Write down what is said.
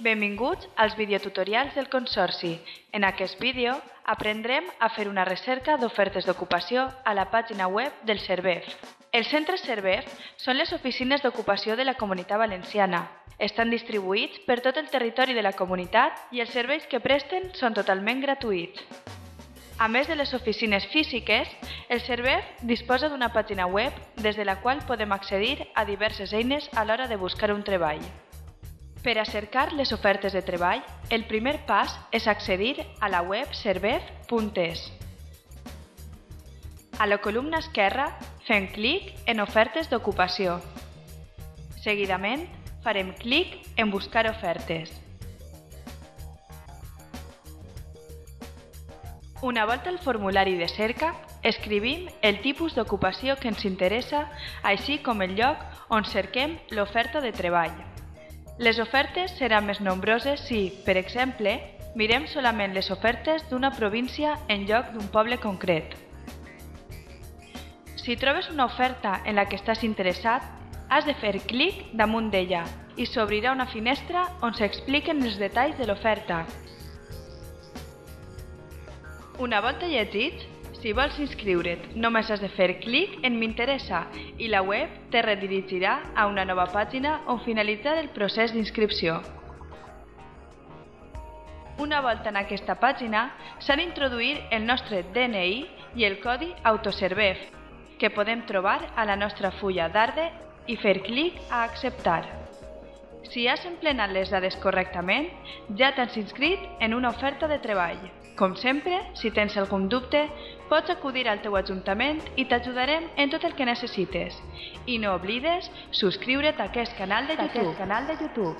Benvinguts als videotutorials del Consorci. En aquest vídeo aprendrem a fer una recerca d'ofertes d'ocupació a la pàgina web del Servef. Els centres Servef són les oficines d'ocupació de la Comunitat Valenciana. Estan distribuïts per tot el territori de la comunitat i els serveis que presten són totalment gratuïts. A més de les oficines físiques, el Servef disposa d'una pàgina web des de la qual podem accedir a diverses eines a l'hora de buscar un treball. Per a cercar les ofertes de treball, el primer pas és accedir a la web servef.es. A la columna esquerra fem clic en Ofertes d'ocupació. Seguidament, farem clic en Buscar ofertes. Una volta al formulari de cerca, escrivim el tipus d'ocupació que ens interessa, així com el lloc on cerquem l'oferta de treball. Les ofertes seran més nombroses si, per exemple, mirem solament les ofertes d'una província en lloc d'un poble concret. Si trobes una oferta en la que estàs interessat, has de fer clic damunt d'ella i s'obrirà una finestra on s'expliquen els detalls de l'oferta. Una volta llegits, si vols inscriure't, només has de fer clic en M'interessa i la web te redirigirà a una nova pàgina on finalitzar el procés d'inscripció. Una volta en aquesta pàgina, s'ha d'introduir el nostre DNI i el codi Autoservef, que podem trobar a la nostra fulla d'Arde i fer clic a Acceptar. Si has emplenat les dades correctament, ja t'has inscrit en una oferta de treball. Com sempre, si tens algun dubte, pots acudir al teu ajuntament i t'ajudarem en tot el que necessites. I no oblides subscriure't a aquest canal de YouTube.